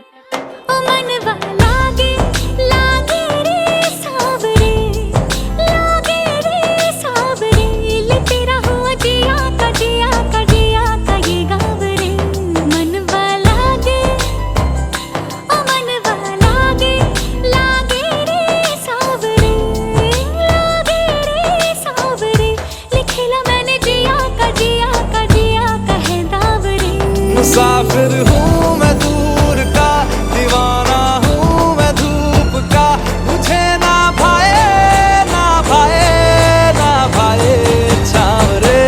ओ मनवा लागे लागे रे सावरे, लागे रे सावरे, ले तेरा हुआ जिया का जिया का जिया का ये गाँव रे। मनवा लागे ओ मनवा लागे लागे रे सावरे, लागे रे सावरे, लिखेला मैंने जिया का जिया का जिया का है दाव रे। मुसाफिर हूँ मैं दूर का, दीवाना हूँ मैं धूप का, मुझे ना भाए ना भाए ना भाए छाँव रे।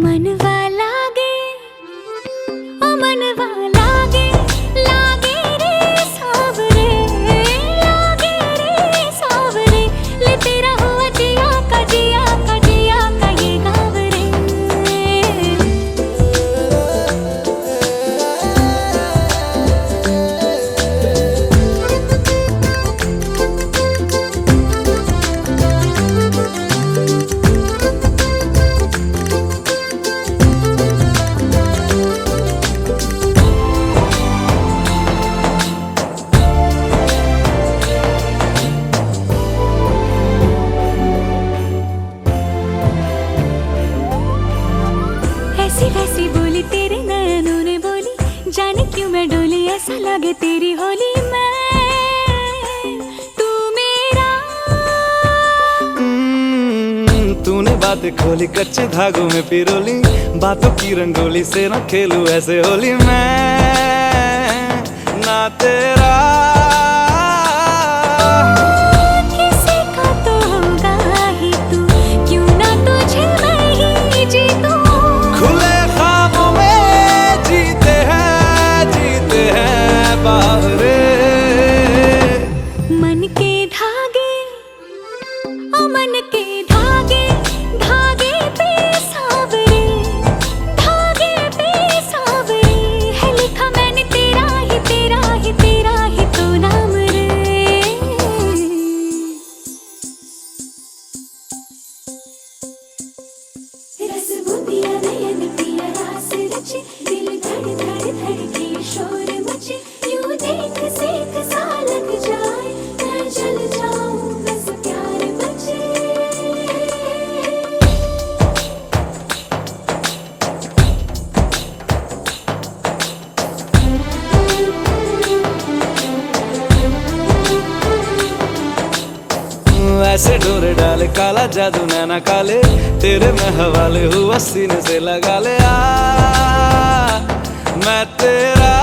मनवा लागे ओ मनवा लागे लागे रे सावरे, लागे रे सावरे, ले तेरा हुआ जिया का जिया का जिया का ये गाँव रे। ऐसी वैसी बोली तेरे नयनों ने बोली, जाने क्यों मैं डोली, ऐसा लगे तेरी होली मैं तू मेरा। तूने बातें खोली कच्चे धागों में पिरोली, बातों की रंगोली से ना खेलूं ऐसे होली मैं ना तेरा। किसी का तो होगा ही तू, क्यों ना तुझे मैं ही जीतूं। खुले ख्वाबों में जीते हैं बावरे। मन के धागे ओ मन के धागे, धागे पे सावरे, धागे पे सावरे, है लिखा मैंने तेरा ही तेरा ही तेरा ही तो नाम रे। रस बूंदिया नयन पिया रास रचे, दिल धड़ धड़ धड़के शोर मचे, यूं देख सेक सा लग जाए, मैं जल जाऊं बस प्यार बचे। ऐसे डोरे डाले काला जादू नैना काले, तेरे में हवाले हुआ सीने से लगा ले आ मैं तेरा।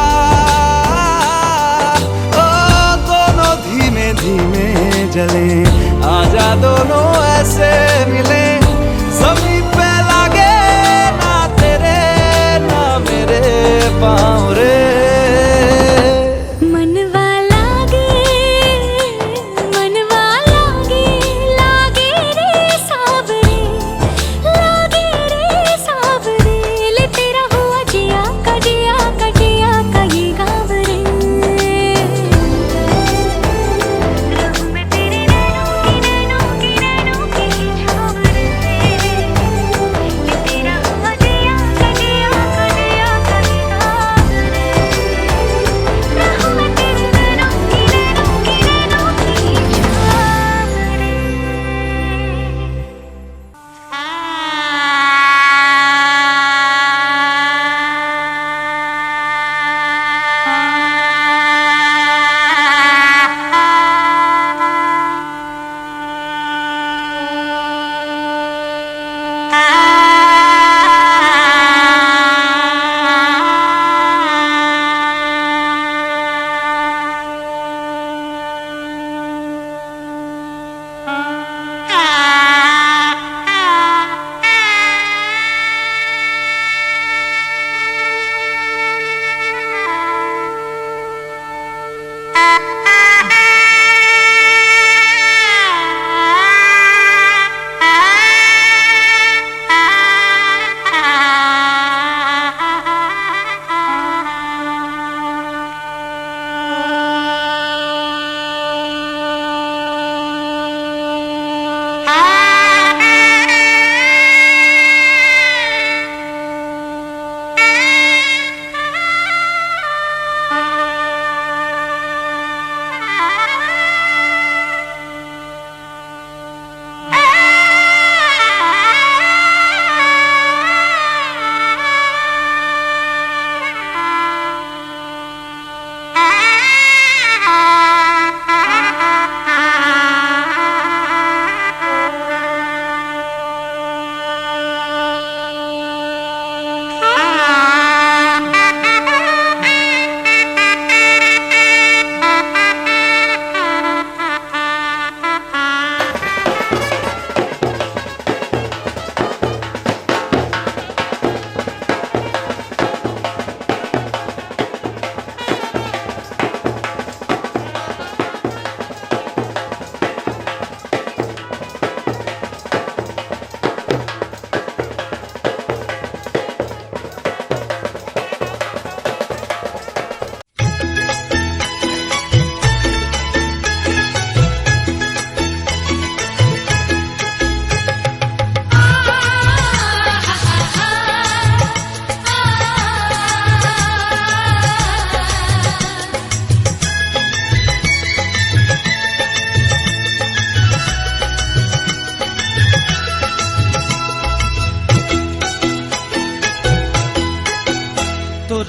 ओ दोनों धीमे धीमे जले, आजा दोनों ऐसे मिले, जमीन पे लागे ना तेरे ना मेरे पाँव रे। मनवा लागे मनवा लागे लागे रे सावरे, लागे रे सावरे, ले तेरा हुआ जिया का जिया का जिया का ये गाँव रे। रहूं मैं तेरे नैनों की नैनों की नैनों की छाँव रे।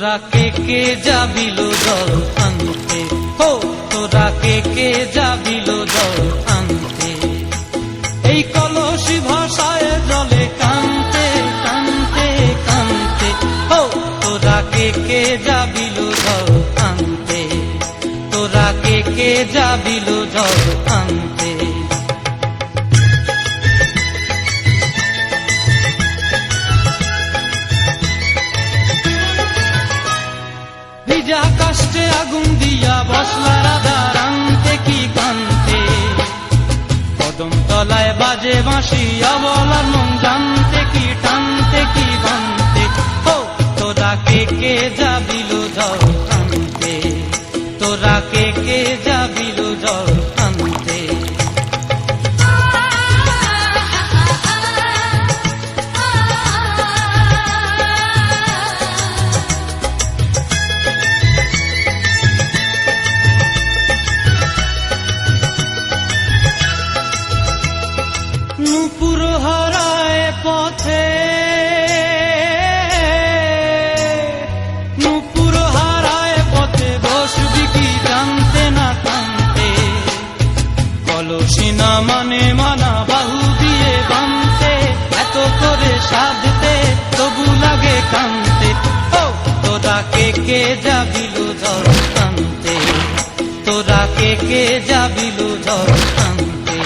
তোরা কে যাবিল জল আনতে, হো তোরা কে যাবিল জল আনতে। এই কলসি ভাষায় জলে কানতে কানতে কানতে, হো তোরা কে যাবিল জল আনতে, তোরা কে যাবিল জল আনতে। ভিজা কাষ্টে আগুন দিয়া বসলা রাধা রানতে কি কানতে, কদম তলায় বাজে বাঁশি অবলার মন জানতে কি টানতে কি বানতে, ও তোরা কে যাবিল জল আনতে, তোরা কে যাবিল জল আনতে। নূপুর হারায় পথে, নূপুর হারায় পথে বসবি কি জানতে না টানতে, কলসি না মানে মানা বাহু দিয়ে বানতে, এত করে সাধতে তবু লাগে কানতে, ও তোরা কে যাবিল জল আনতে, তোরা কে যাবিল জল আনতে।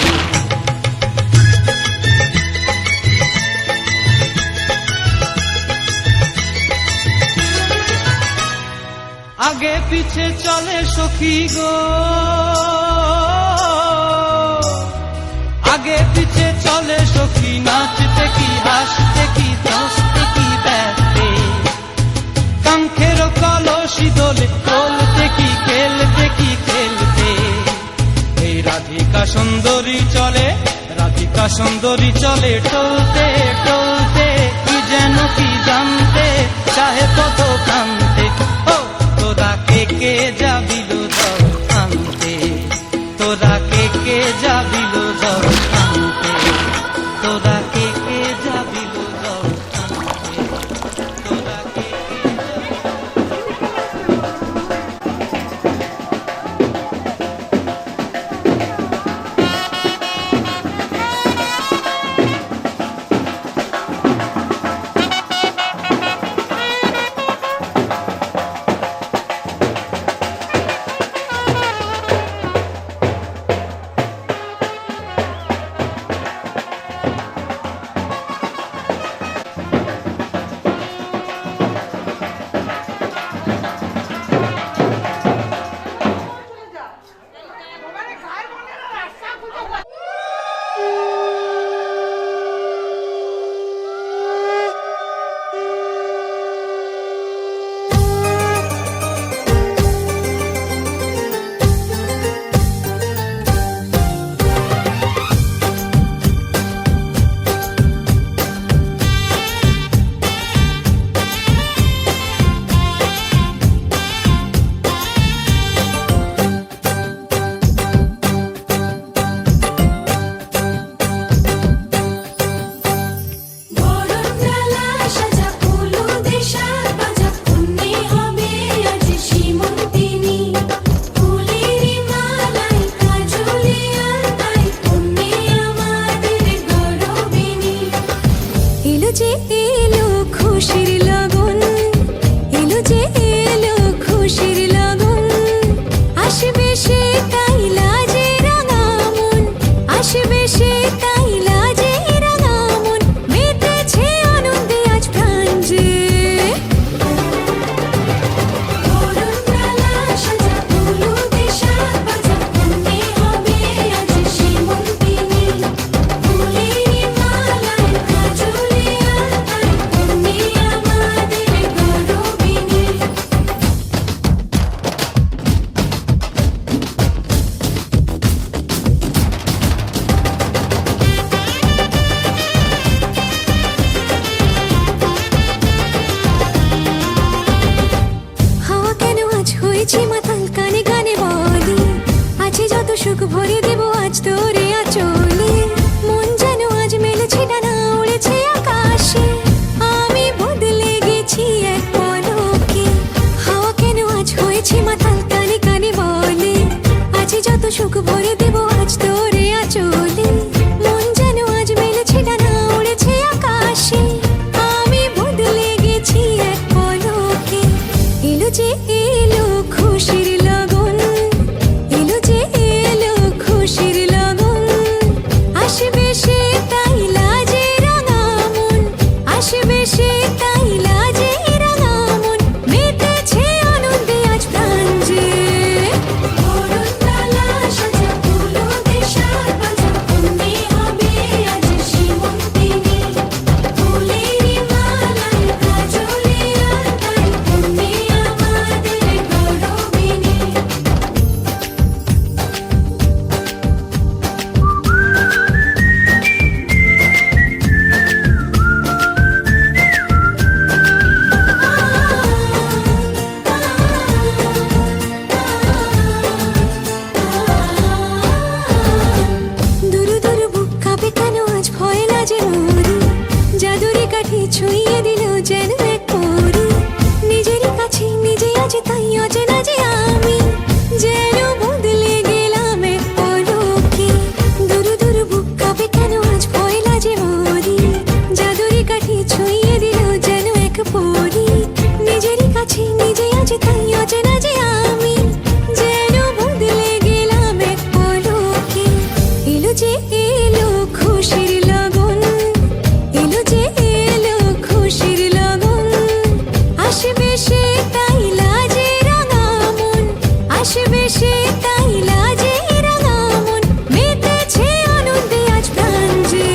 আগে পিছে চলে সখী গো, আগে পিছে চলে সখী, নাচতে কি হাসতে কি দোস্তে কি ব্যস্তে, কাঙ্ক্ষের কলসি দোলে তোলতে কি খেলতে কি খেলতে। এই রাধিকা সুন্দরী চলে, রাধিকা সুন্দরী চলে টলতে টলতে, কি যেন কি জানতে চাহে কত কান্তে, ও তোরা কে যাবিল জল আনতে, তোরা কে যাবিল জল আনতে, তোরা কে যাবিল জল আনতে, তোরা কে সুখ ভরে দেব আজ তোরে আঁচলে, মন যেন আজ মেলেছে ডানা উড়েছে আকাশে, আমি বদলে গেছি এক পলকে। সুখ ভরে দেব আজ তোরে আঁচলে মন যেন আজ মেলেছে ডানা উড়েছে আকাশে আমি বদলে গেছি এক পলকে এলো যে এলো খুশির লগন এলো যে এলো খুশির লগন আসবে সে তাই লাজে রাঙা মন আসবে সে তাই লাজে রাঙা মন মেতেছে আনন্দে আজ প্রাণ যে বরণডালা সাজা ফুলো দেশার বাজা তুমি হবে আজ সীমন্তিনী ফুলেরই মালায় কাজলে আলতায় তুমি আমাদের গৌরবিনী দুরু দুরু বুক কাঁপে কেন আজ ভয় লাজে মরি জাদুরি কাঠি ছুঁয়ে দিল যেন এক পরি নিজেরই কাছে নিজে আজ তাই অচেনা যে আমি যেন বদলে গেলাম এক পলকে দুরু দুরু বুক কাঁপে কেন আজ ভয় লাজে মরি জাদুরি কাঠি ছুঁয়ে দিল যেন এক পরি নিজেরই কাছে নিজে আজ তাই অচেনা যে আমি যেন বদলে গেলাম এক পলকে এলো যে এলো খুশির লগন এলো যে এলো খুশির লগন আসবে সে তাই লাজে রাঙা মন আসবে সে তাই লাজে রাঙা মন মেতেছে আনন্দে আজ প্রাণ যে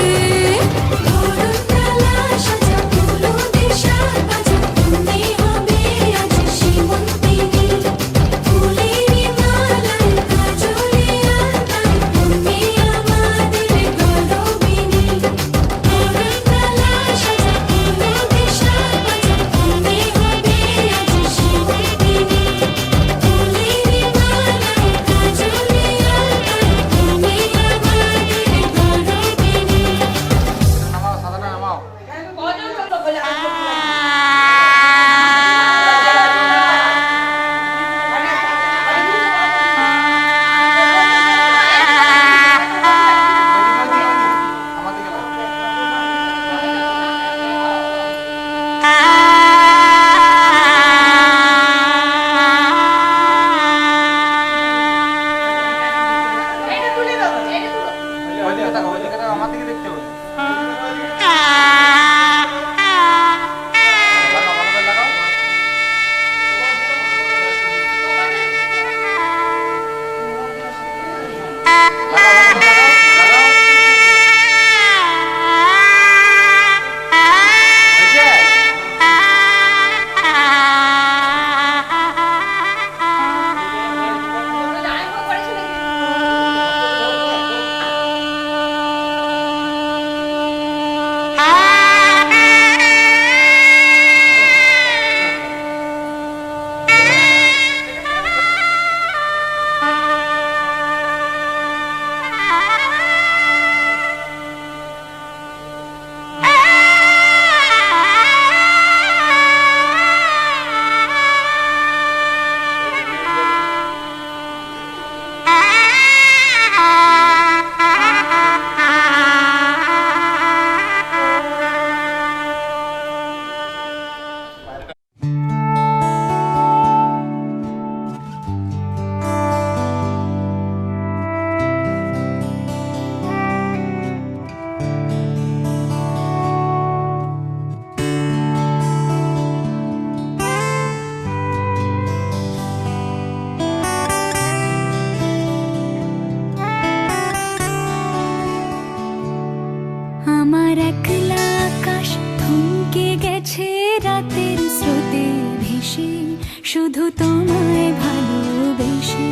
বরণডালা সাজা ফুলো দেশার বাজা তুমি হবে আজ সীমন্তিনী ফুলেরই মালায় কাজলে আলতায় তুমি আমাদের গৌরবিনী বরণডালা সাজা ফুলো দেশার বাজা তুমি হবে আজ সীমন্তিনী ফুলেরই মালায় কাজলে আলতায় তুমি আমাদের গৌরবিনী আমার দিকে দেখতে হবে আমার একলা আকাশ থমকে গেছে রাতের স্রোতে ভেসে শুধু তোমায় ভালোবেসে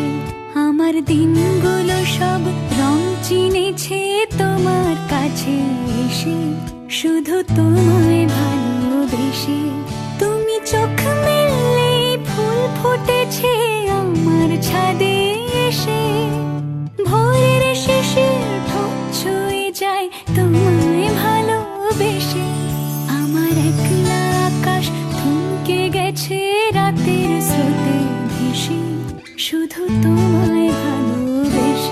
আমার দিনগুলো সব রং চিনেছে তোমার কাছে এসে শুধু তোমায় ভালোবেসে তুমি চোখ মেললে ফুল ফুটেছে আমার ছাদে এসে ভোরের শিশির ঠোঁট ছুঁয়ে যায় তোমায় ভালোবেসে আমার একলা আকাশ থমকে গেছে রাতের স্রোতে ভেসে শুধু তোমায় ভালোবেসে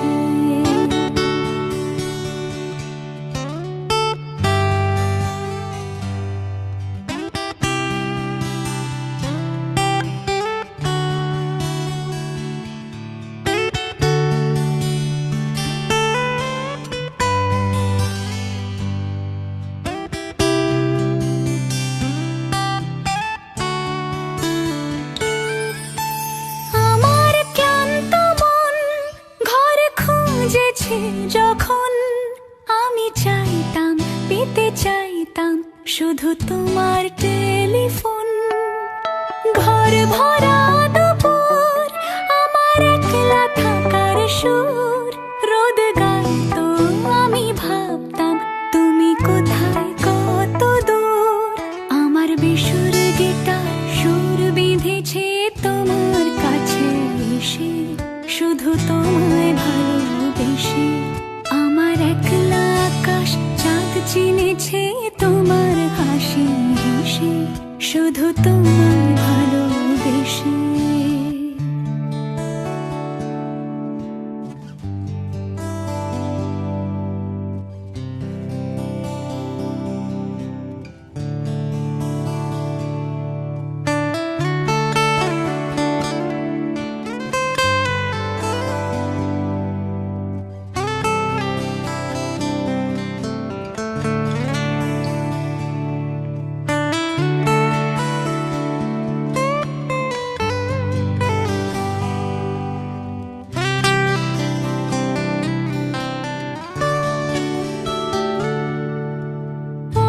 শুধু তোমার টেলিফোন। ঘর ভরা দুপুর, আমার একলা থাকার সুর। রোদ গাইতো, আমি ভাবতাম তুমি কোথায়, কত দূর। আমার বেসুর গিটার সুর বিঁধেছে তোমার কাছে এসে, শুধু তোমায় ভালোবেসে। আমার একলা আকাশ চাঁদ চিনেছে তোমার হাসি হেসে, শুধু তোমায় ভালোবেসে।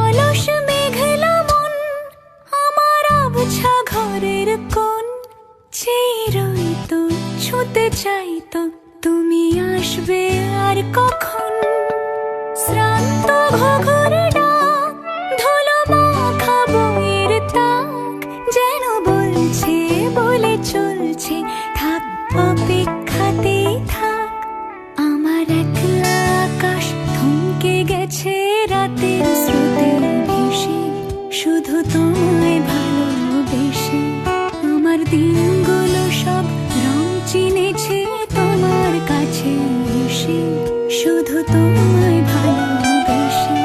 অলস মেঘলা মন, আমার আবছা ঘরের কোণ। চেয়ে রইতো, ছুঁতে চাইতো, তুমি আসবে আর কখন। শ্রান্ত ঘুঘুর ডাক, ধুলো মাখা বইয়ের তাক, যেন বলছে, বলে চলছে, থাক অপেক্ষাতেই থাক। আমার একলা আকাশ থমকে গেছে রাতের স্রোতে ভেসে, শুধু তোমায় ভালোবেসে। আমার দিনগুলো সব রং চিনেছে তোমার কাছে এসে, শুধু তোমায় ভালোবেসে।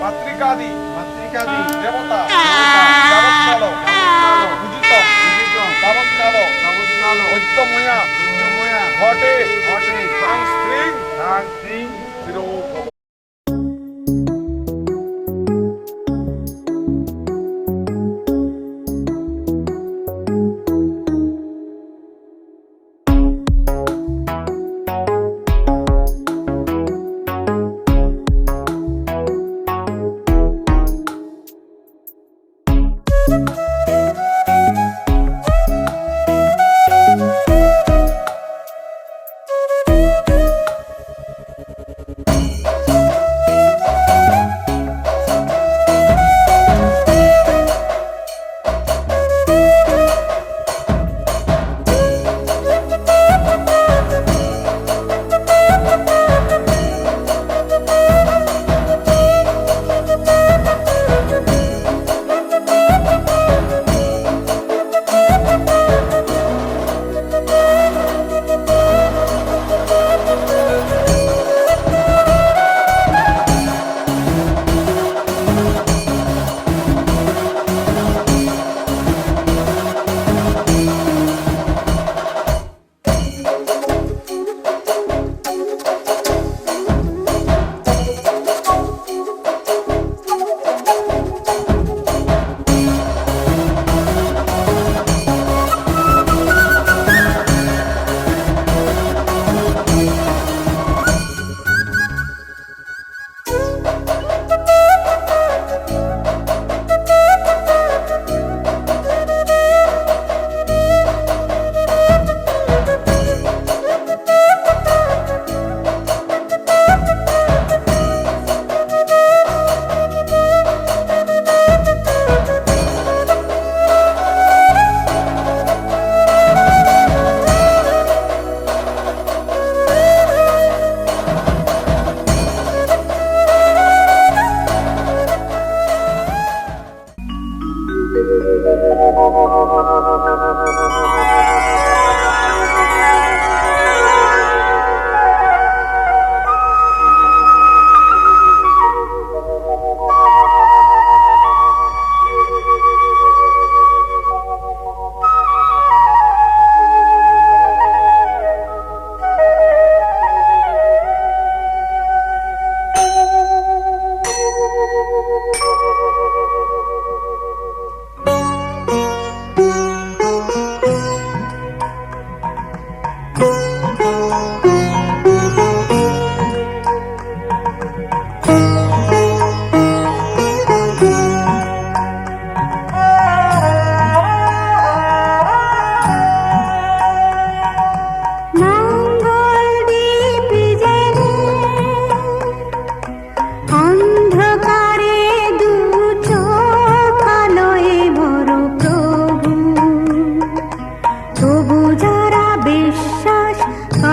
মাতৃকাদি মাতৃকাদি দেবতা দেবতা পূজিতম তাবৎকাল ঐত্যময়া ঘটে ঘটে সাং স্ত্রীং তিরোভব।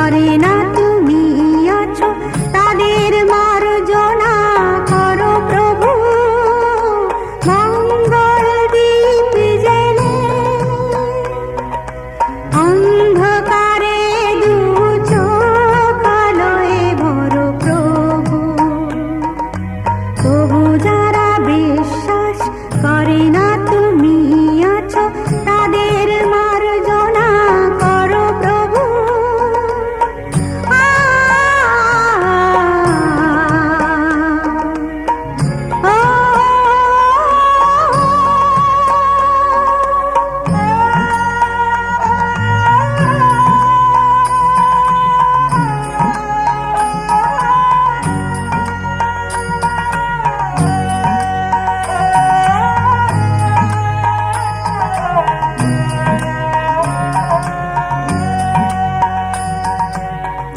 ঘরে না তুমি আছো তাদের মার্জনা করো প্রভু মঙ্গল দীপ জেলে অন্ধকারে দু চোখ আলোয় ভরো প্রভু তবু যারা বিশ্বাস করে না তুমি আছো তাদের মার্জনা করো প্রভু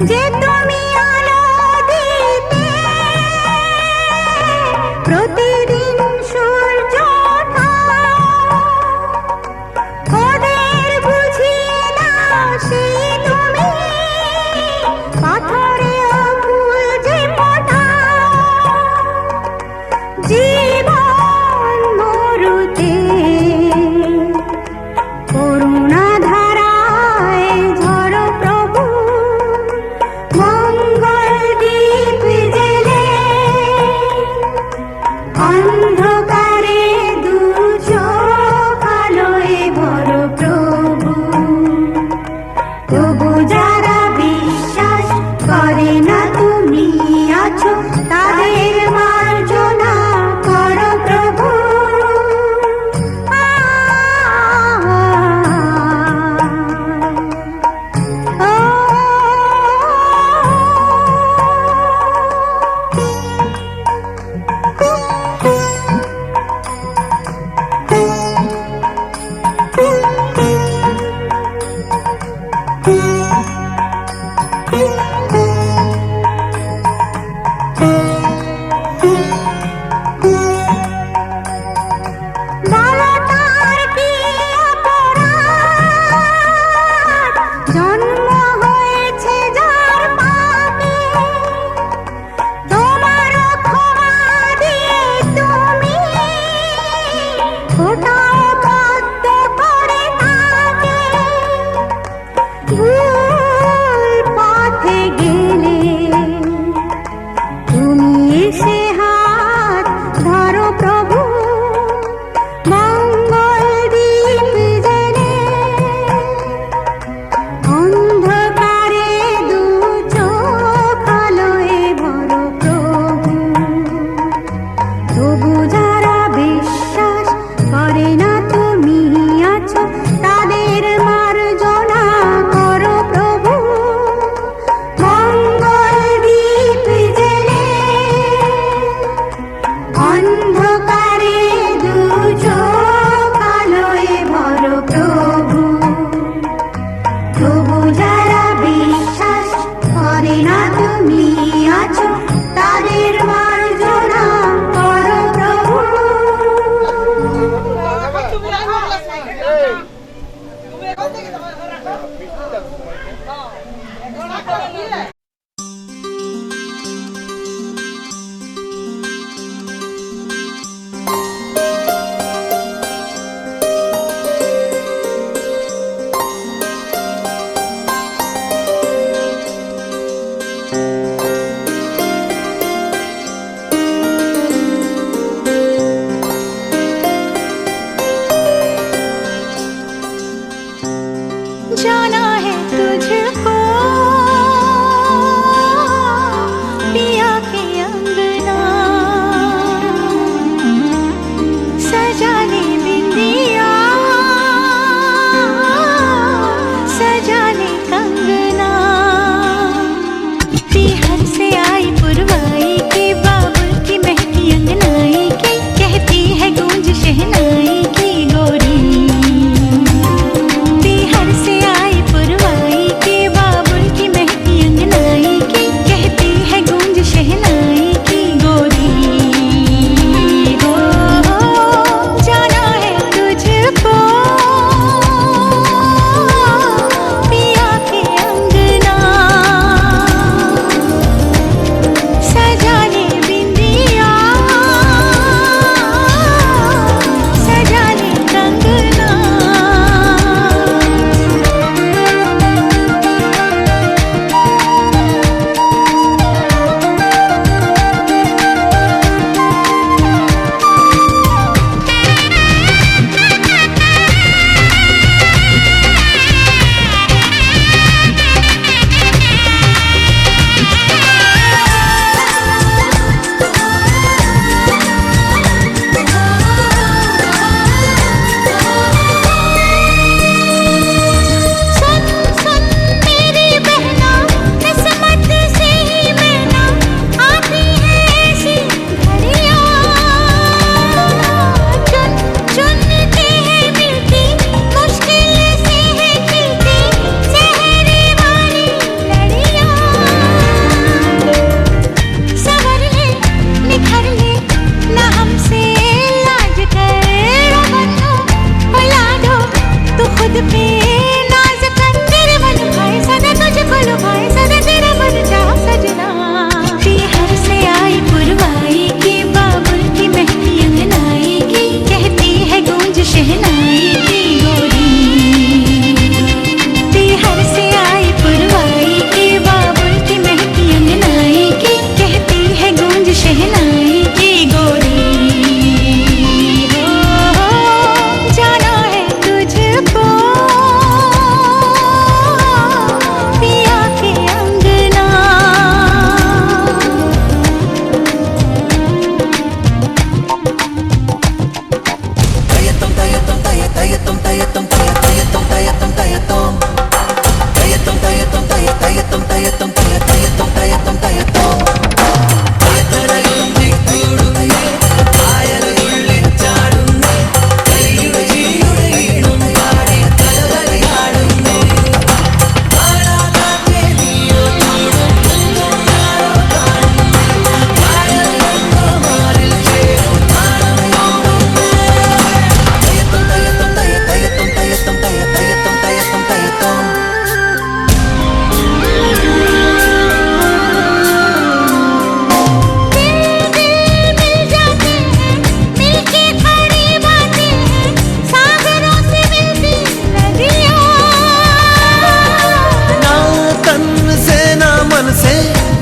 যে তুমি আলো দিতে প্রতিদিন সূর্য ওঠা ওদের বুঝিয়ে দাও সেই তুমি পাথরে ফুল যে ফোটা জীবন মরুতে করুণা ধারায় ঝরো প্রভু মঙ্গল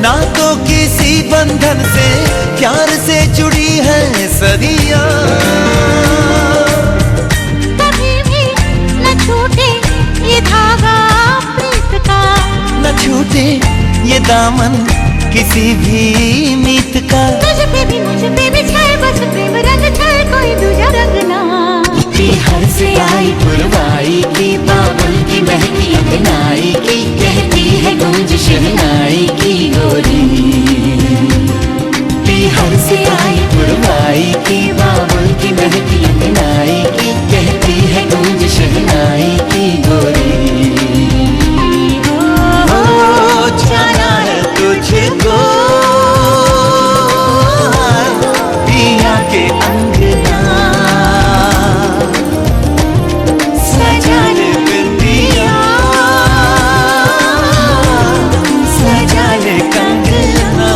ना तो किसी बंधन से प्यार से जुड़ी है सदियां। कभी भी न छूटे ये धागा प्रीत का, न छूटे ये दामन किसी भी मीत का। मुझ पे भी छाए बस प्रेम रंग छाए कोई दूजा रंग ना। बिहार से आई पुरवाई की बाबुल की महकी अंगनाई की, कहती है गूंज शहनाई की गोरी। बिहार से आई पुरवाई की बाबुल की महकी अंगनाई की, कहती है गूंज शहनाई की गोरी। ओ जाना है तुझको पिया के अंगना, सजा ले बिंदिया, सजा ले कंगना।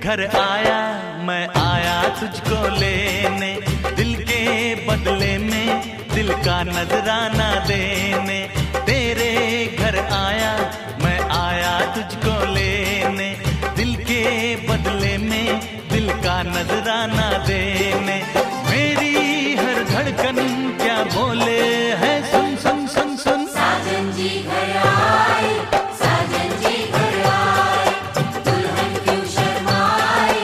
घर आया मैं आया तुझको लेने, दिल के बदले में दिल का नजराना देने। तेरे घर आया मैं आया तुझको लेने, दिल के बदले में दिल का नजराना देने। मेरी हर धड़कन क्या बोले है सुन सुन सुन सुन। साजन जी घर आए, साजन जी घर आए, दुल्हन क्यों शर्माए,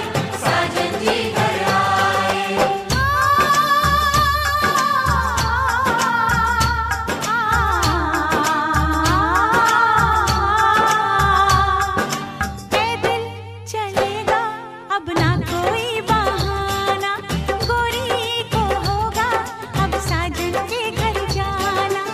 साजन जी घर आए। पैदल चलेगा अब ना कोई बहाना, गोरी को होगा अब साजन के घर जाना।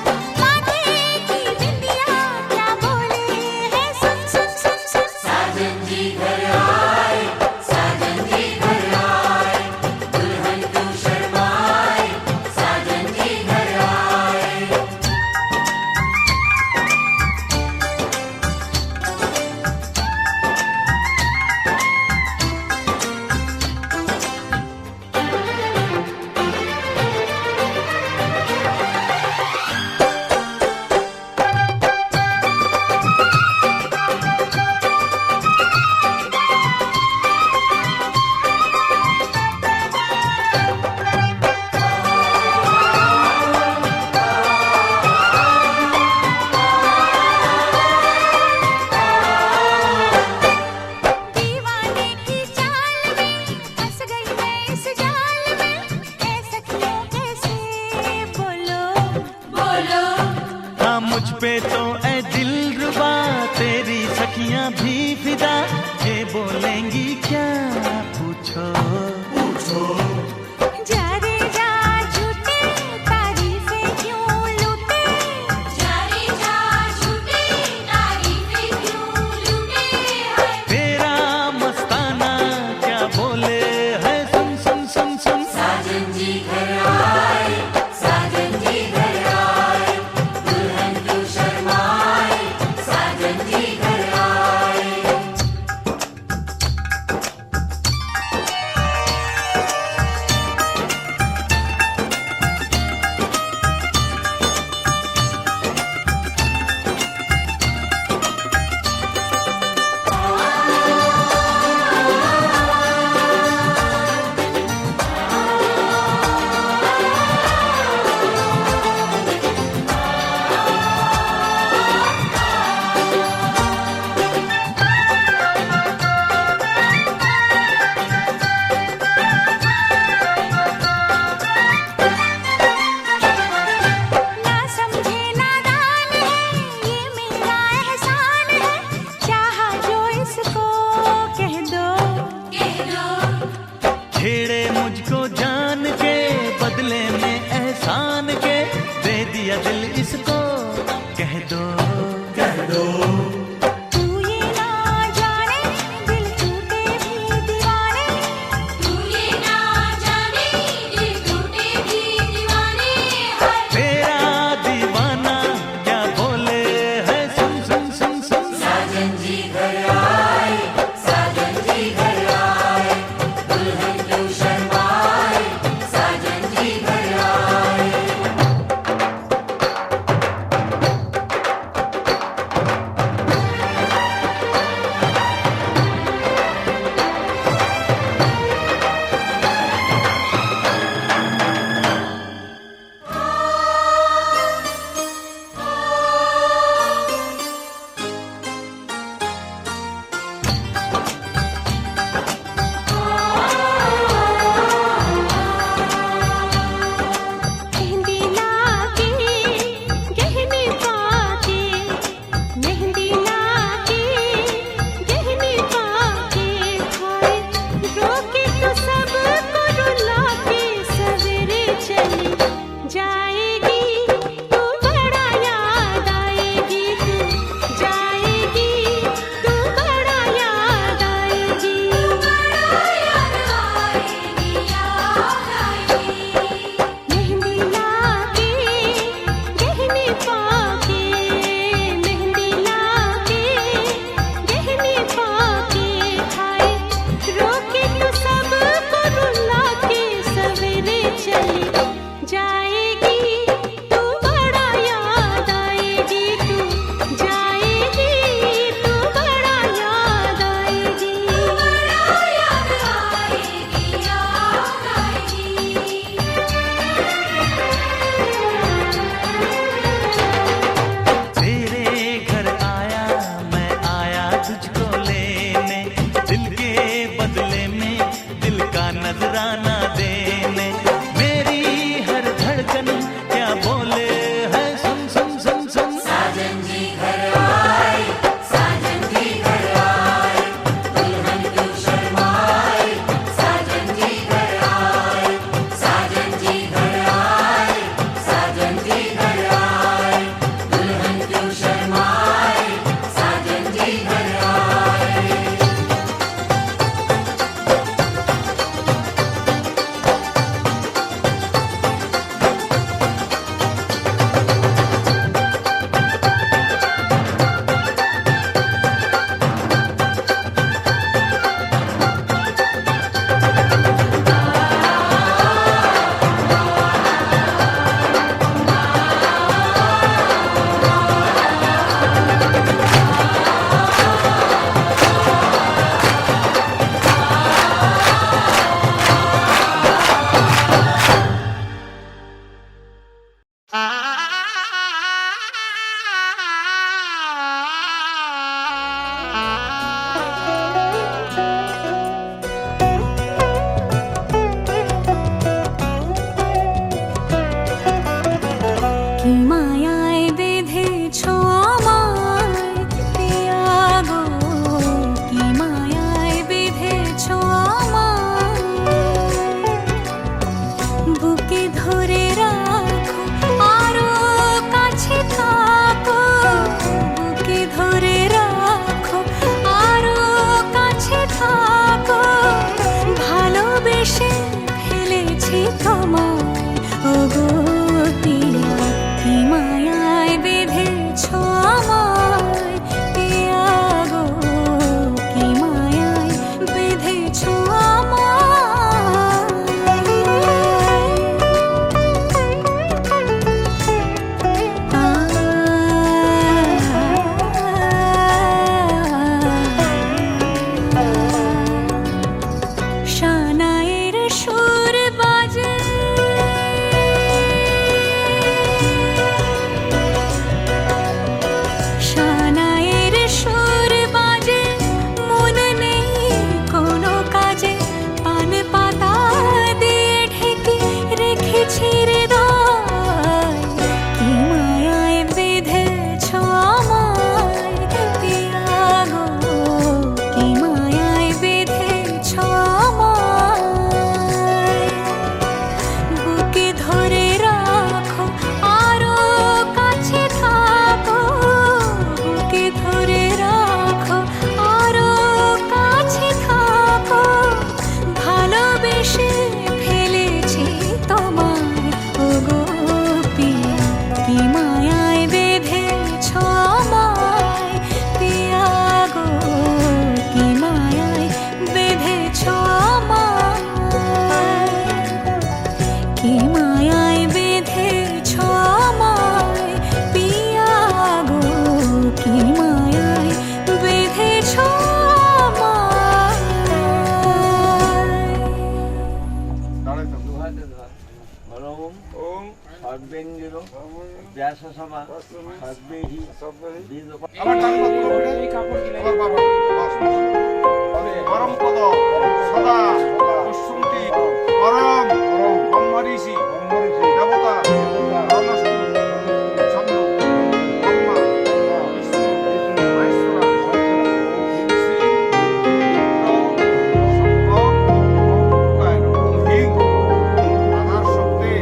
माथे की बिंदिया क्या बोले है सुन सुन सुन सुन। साजन जी घर आए, साजन जी घर आए, दुल्हन क्यों शर्माए, साजन जी घर आए। दीवाने की चाल में फंस गई मैं इस जाल में, ऐसा क्यों कैसे बोलो बोलो। हाँ मुझ पे तो ऐ दिलरुबा तेरी सखियां भी फिदा, ये बोलेंगी क्या पूछो पूछो। जा रे जा झूठे तारीफें क्यों लूटे, जा रे जा झूठे तारीफें क्यों लूटे है। तेरा मस्ताना क्या बोले है सुन सुन सुन सुन। साजन जी घर आए, साजन जी घर आए, दुल्हन क्यों शर्माए, साजन जी घर आए। ব্যাসসভা সদ্বেহি আবার ডান হাত তুলে আবার বাবা বাস পরম পদ সদা পশুমতি পরম ব্রহ্মঋষি দেবতা রণস্তু ছন্দ ব্রহ্মা বিষ্ণু মহেশ্বর শ্রী হিং আধার শক্তি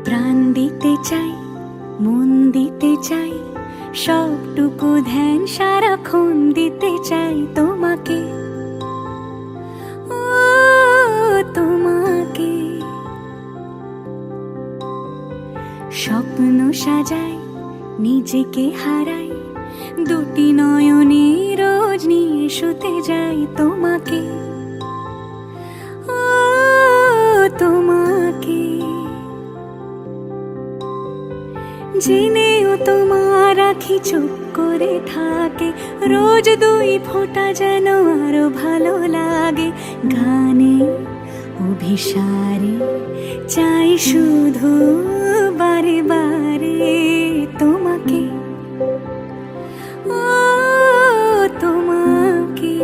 প্রাণ দিতে চাই, মন দিতে চাই, সবটুকু ধ্যান সারাক্ষণ দিতে চাই তোমাকে, ও তোমাকে। স্বপ্ন সাজাই, নিজেকে হারাই, দুটি নয়নে রোজ নিয়ে শুতে যাই তোমাকে, ও তোমাকে। জেনেও তোমার আখি চুপ করে থাকে, রোজ দুই ফোঁটা যেন আরো ভালো লাগে। গানে অভিসারে চাই শুধু বারে বারে তোমাকে, ও তোমাকে।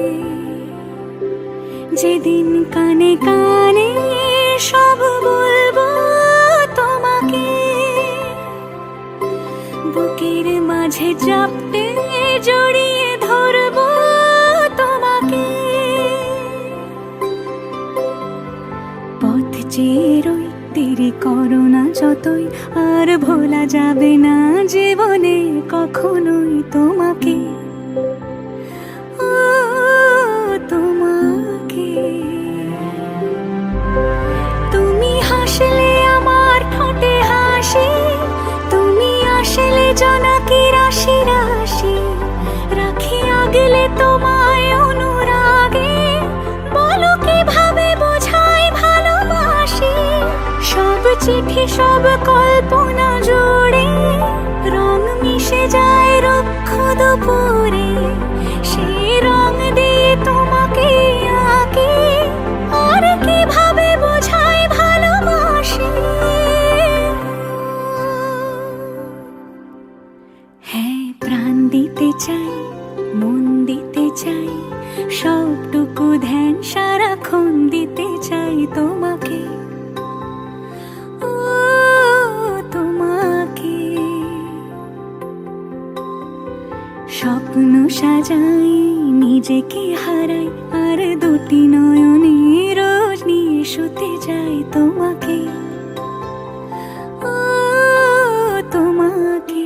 যেদিন কানে কানে সব বলবো তোমাকে, বুকের মাঝে চাপতে জড়িয়ে ধরবো তোমাকে। চেয়ে রই, দেরি করো না যতই, আর ভোলা যাবে না জীবনে কখনোই তোমাকে, ও তোমাকে। তুমি হাসলে আমার ঠোঁটে হাসি, তুমি আসলে জোনাকি রাশি রাশি, রাখি আগলে তোমায় অনুরাগে, বলো কিভাবে বোঝাই ভালোবাসি। সব চিঠি সব কল্পনা জুড়ে রং মিশে যায় রুক্ষ দুপুরে, সেই রং দিয়ে তোমাকে আঁকি, আর কিভাবে বোঝাই ভালোবাসি। হ্যাঁ, প্রাণ দিতে চাই, মন দিতে চাই, সবটুকু ধ্যান সারাক্ষণ দিতে চাই তোমাকে, ও তোমাকে। স্বপ্ন সাজাই, নিজেকে হারাই, আর দুটি নয়নে রোজ নিয়ে শুতে যাই তোমাকে, ও তোমাকে।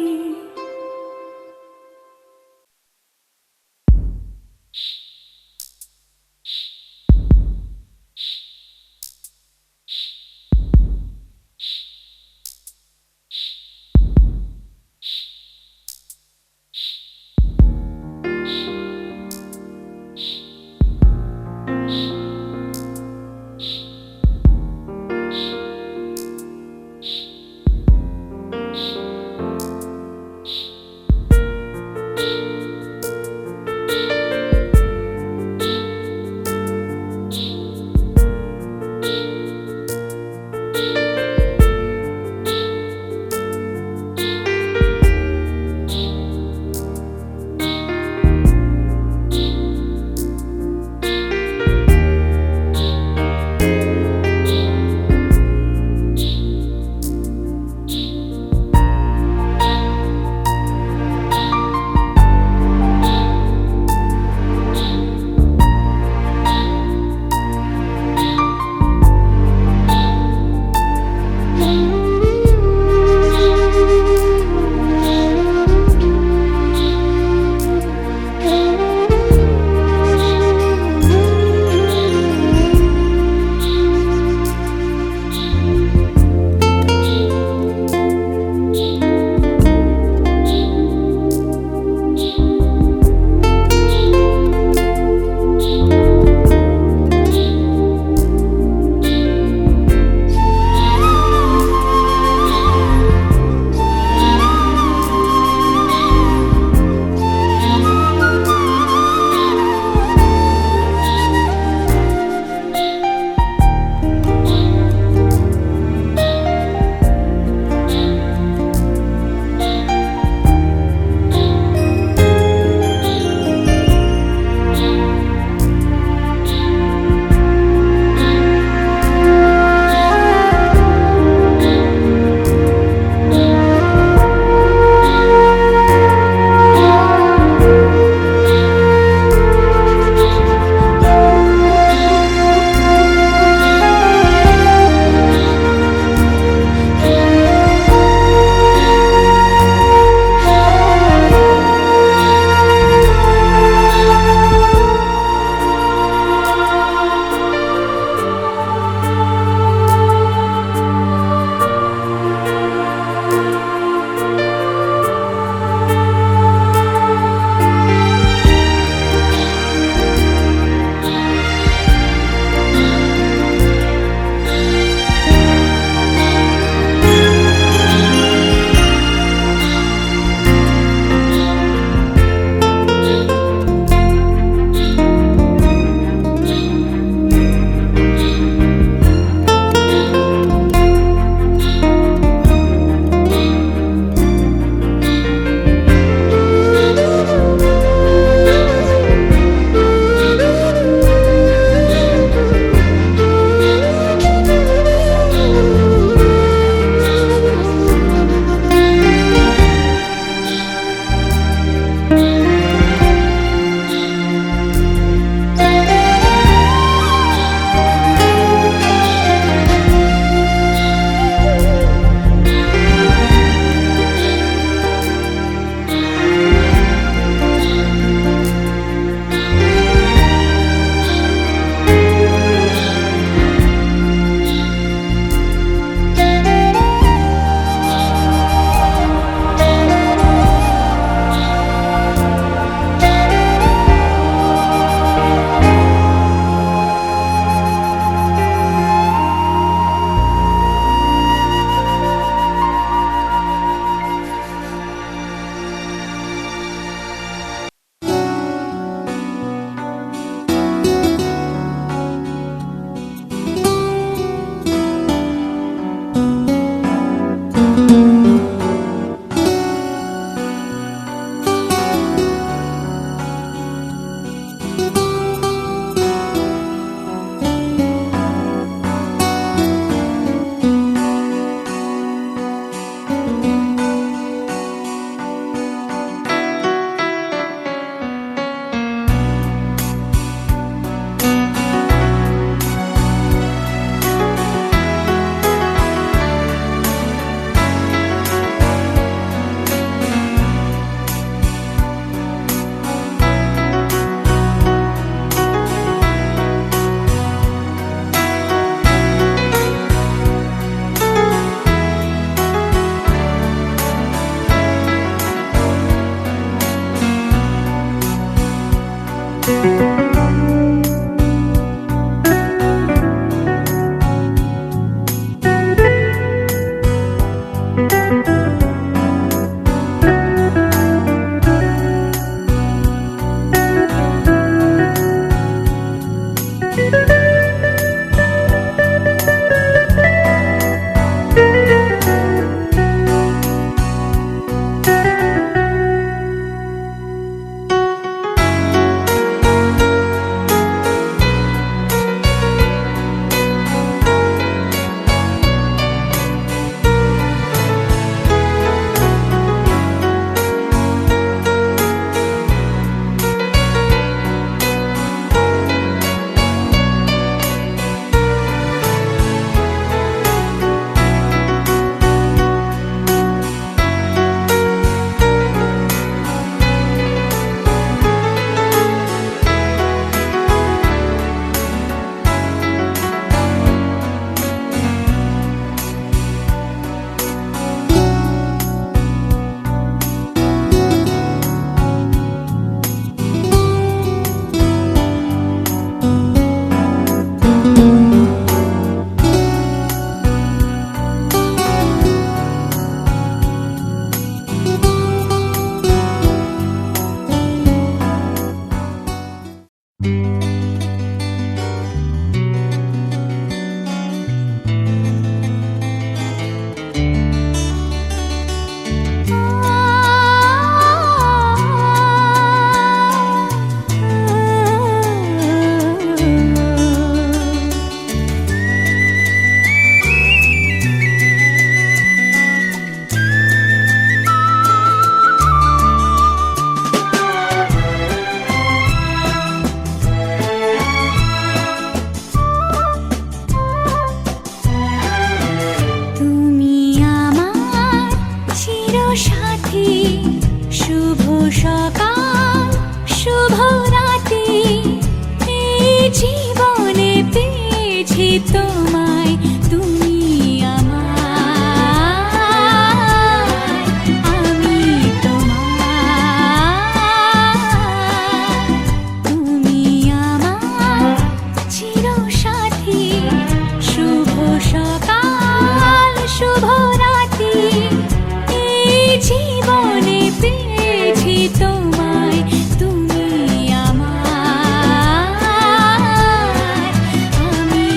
সাথী শুভ সকাল শুভ রাতি এই জীবনে পেয়েছি তোমায় তুমি আমায় আমি তোমার তুমি আমার চিরসাথী শুভ সকাল শুভ রাতি এই জীবনে পেয়েছি তোমায় তুমি আমার আমি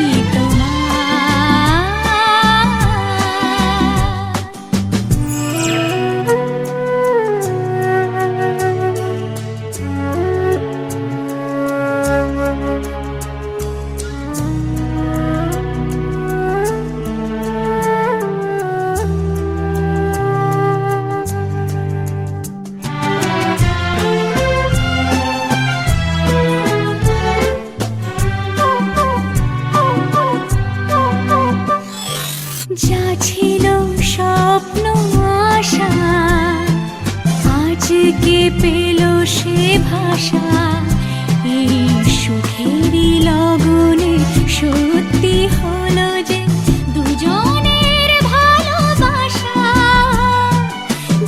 যা ছিল স্বপ্ন আশা আজকে পেল সে ভাষা এই সুখেরই লগনে সত্যি হলো যে দুজনের ভালোবাসা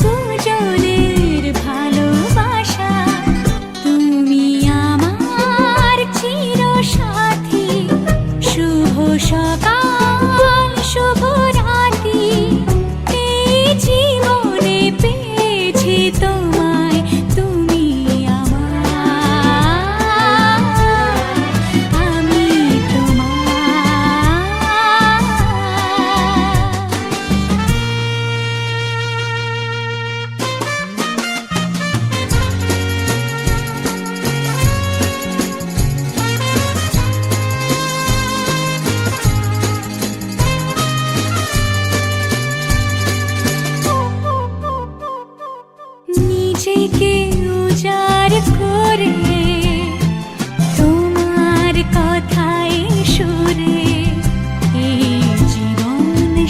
দুজনের ভালোবাসা তুমি আমার চিরসাথী শুভ সকাল শুভ রাতি এই জীবনে পেয়েছি তোমায় তুমি আমার আমি নিজেকে উজাড় করে তোমার কথায় সুরে এই জীবন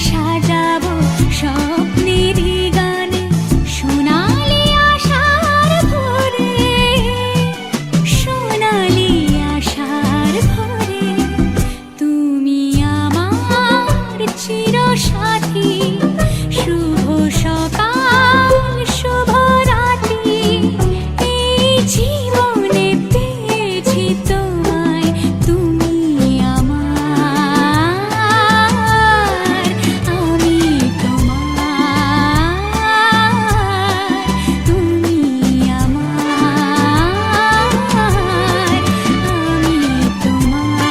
সাজাবো স্বপ্নেরই গানে সোনালি আশার ভরে সোনালি আশার ভরে তুমি আমার চিরসাথী শুভ সকাল শুভ রাতি এই জীবনে পেয়েছি তোমায় তুমি আমার আমি তোমার তুমি আমার আমি তোমার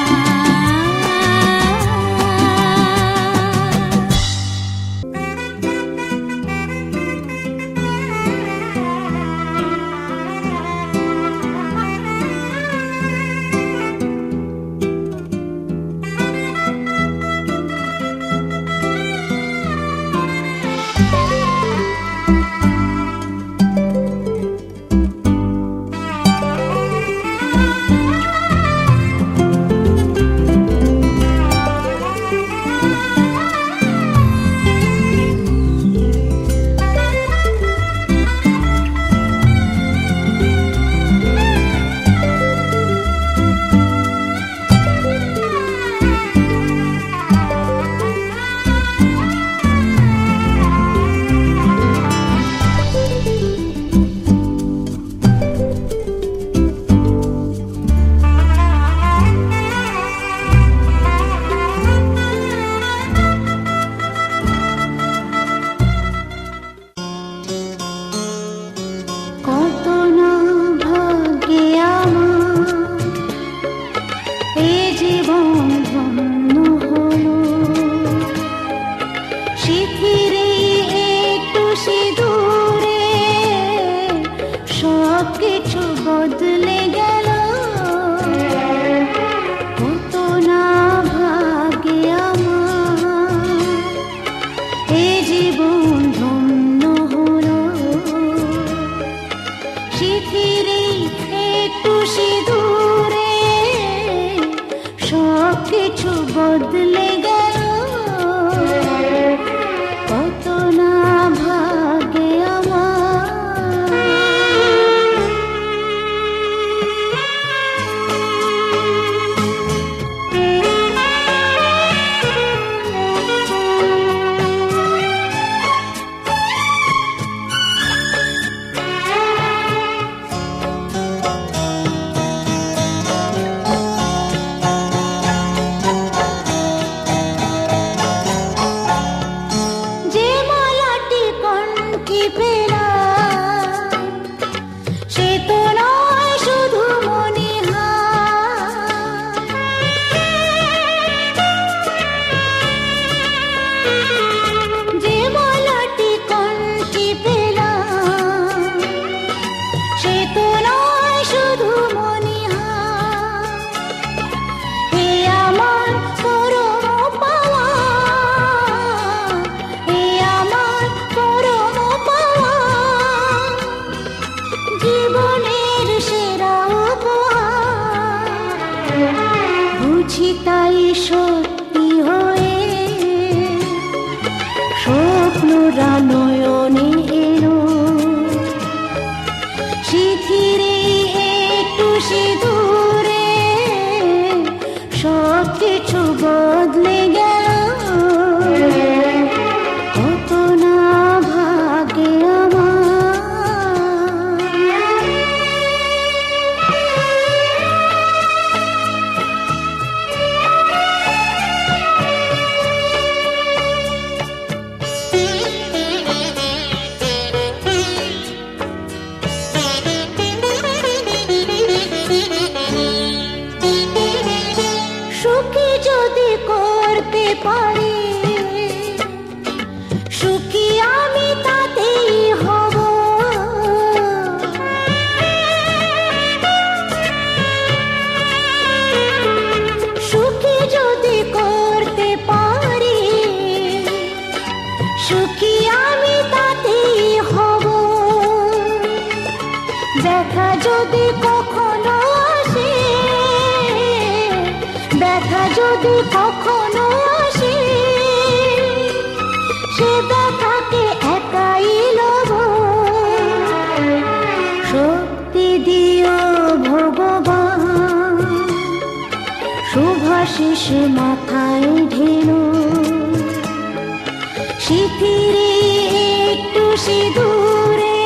কত না ভাগ্যে আমার এ জীবন ধন্য হলো শিথিরে একটু সিঁদুরে সব কিছু বদলে গেল কত না ভাগ্যে আমার এ জীবন ধন্য হলো শিথিরে একটু সিঁদুরে সব কিছু বদলে গেল কত না ভাগ্যে আমার সত্যি হয়ে স্বপ্নরা নয়নে এলো শিথিরে একটু সিঁদুরে সব কিছু বদলে গেল কত না ভাগে আমার সুখী যদি করতে পারি সুখী আমি তাতেই হব সুখী যদি করতে পারি সুখী আমি তাতেই হব দেখা যদি কখনো আসে দেখা যদি কখনো আসে সে দেখাকে একাই লব শক্তি দিও ভগবান শুভাশিস মাথায় ঢেলো শিথিরে একটু সিঁদুরে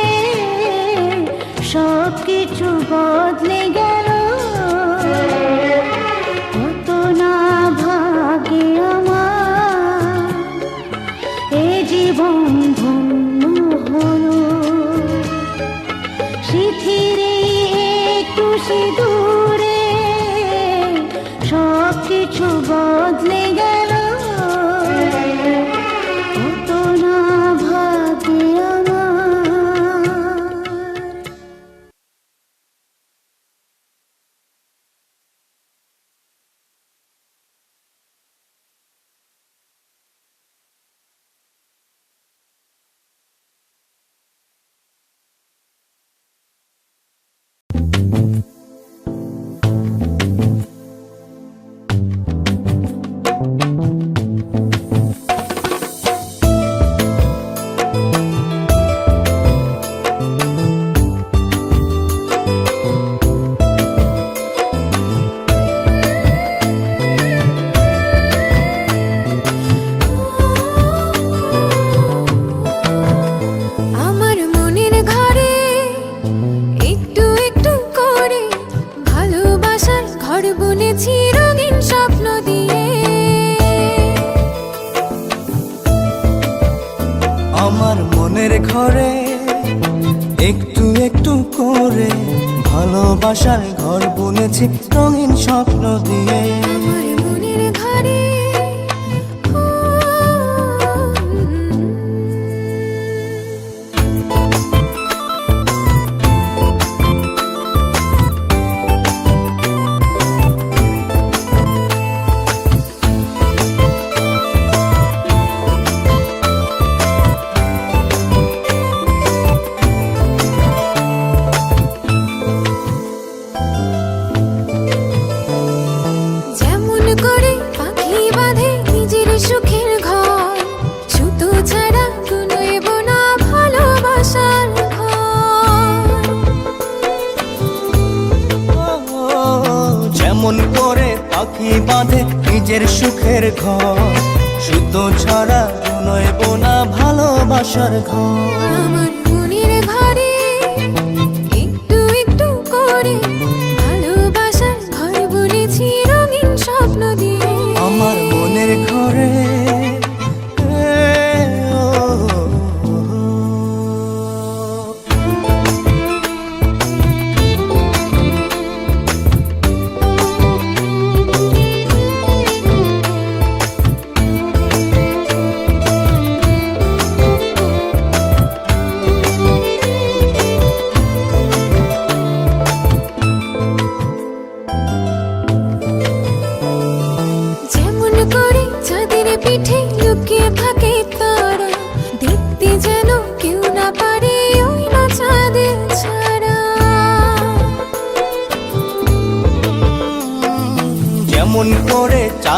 সব কিছু বদলে গেল কত না ভাগে আমার এ জীবন ধন্য হলো শিথিরে একটু সিঁদুরে সব কিছু বদলে গেল কত না ভাগে আমার আমার মনের ঘরে একটু একটু করে ভালোবাসার ঘর বুনেছি রঙিন স্বপ্ন দিয়ে আমার মনের ঘরে একটু একটু করে ভালোবাসার ঘর বুনেছি রঙিন স্বপ্ন দিয়ে আমার মনের ঘরে যেমন করে পাখি বাঁধে নিজের সুখের ঘর সুতো ছাড়া কুনোইব না ভালোবাসার ঘর যেমন করে পাখি বাঁধে নিজের সুখের ঘর সুতো ছাড়া নইব না ভালোবাসার ঘর আমার মনের ঘরে একটু একটু করে ভালোবাসার ঘর বুনেছি রঙিন স্বপ্ন দিয়ে আমার মনের ঘরে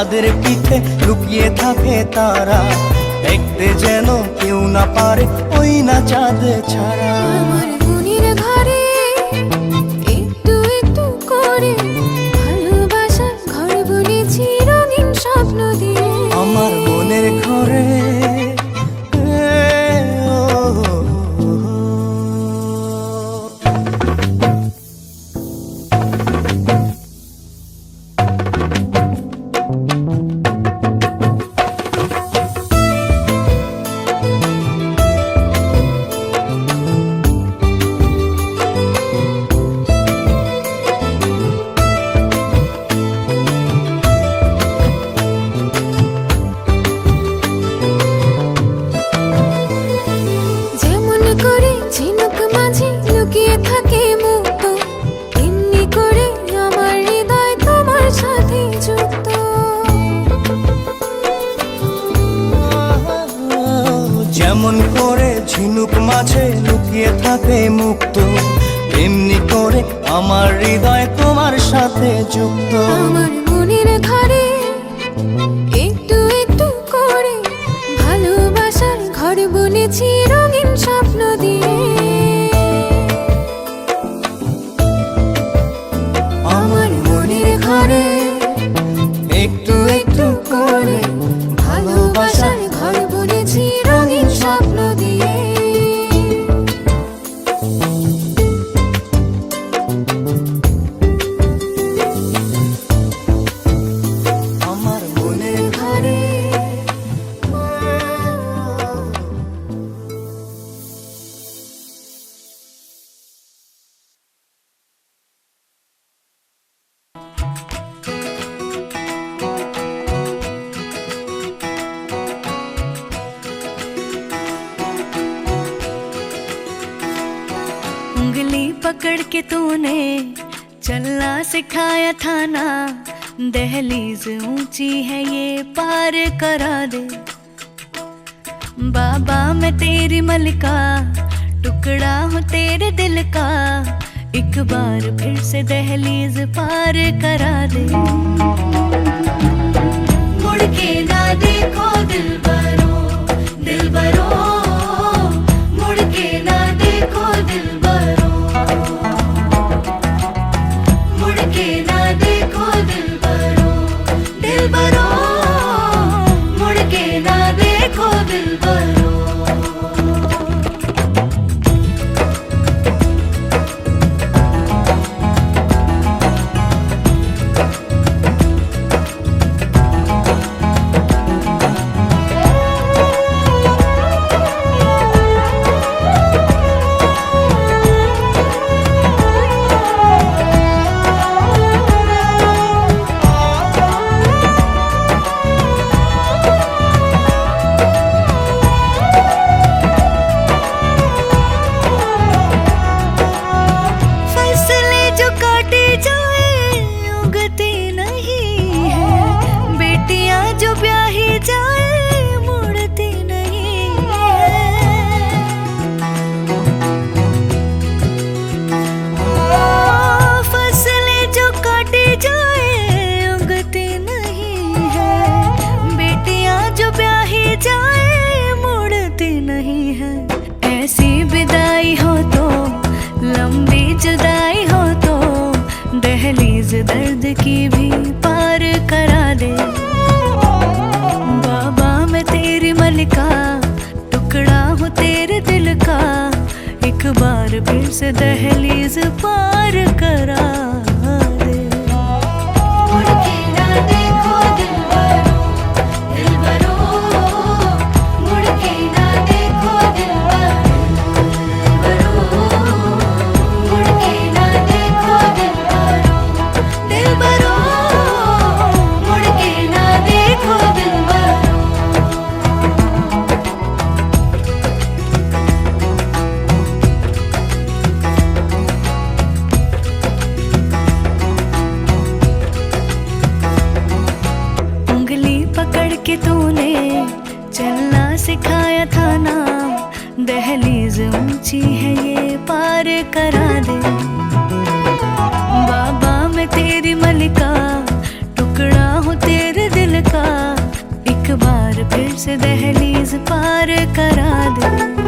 চাঁদের পিঠে লুকিয়ে থাকে তারা, দেখতে যেন কেউ না পারে ওই না চাঁদ ছাড়া। আমার মনের ঘরে একটু একটু করে ভালোবাসার ঘর বুনেছি রঙিন স্বপ্ন দিয়ে। আমার মনের ঘরে যেমন করে ঝিনুক মাঝে লুকিয়ে থাকে মুক্ত, তেমনি করে আমার হৃদয় তোমার সাথে যুক্ত। যেমন করে ঝিনুক মাঝে লুকিয়ে থাকে মুক্ত, এমনি করে আমার হৃদয় তোমার সাথে যুক্ত। আমার মনের ঘরে একটু একটু করে ভালোবাসার ঘর বুনেছি রঙিন স্বপ্ন দিয়ে। আমার মনের ঘরে একটু একটু করে ভালোবাসার ঘর বুনেছি রঙিন স্বপ্ন দিয়ে। আমার মনের ঘরে उंगली पकड़ के तूने चलना सिखाया था ना, दहलीज ऊंची है ये पार करा दे। बाबा मैं तेरी मलिका, टुकड़ा हूँ तेरे दिल का, एक बार फिर से दहलीज पार करा दे। मुड़ के ना देखो दिलबरो, दिलबरो, मुड़ के ना देखो दिलबरो, मुड़ के ना देखो दिलबरो, दिलबरो, मुड़ के ना देखो दिलबरो। दर्द की भी पार करा दे। बाबा मैं तेरी मलिका, टुकड़ा हूँ तेरे दिल का, एक बार फिर से दहलीज पार करा दे। मुड़ के ना देखो दिलबरो, दिलबरो, मुड़ के ना देखो दिलबरो, मुड़ के ना देखो दिलबरो, दिलबरो, मुड़ के ना देखो दिलबरो। उंगली पकड़ के तूने चलना सिखाया था ना, दहलीज ऊंची है ये पार करा दे। बाबा मैं तेरी मलिका, टुकड़ा हूँ तेरे दिल से दहलीज पार करा दे।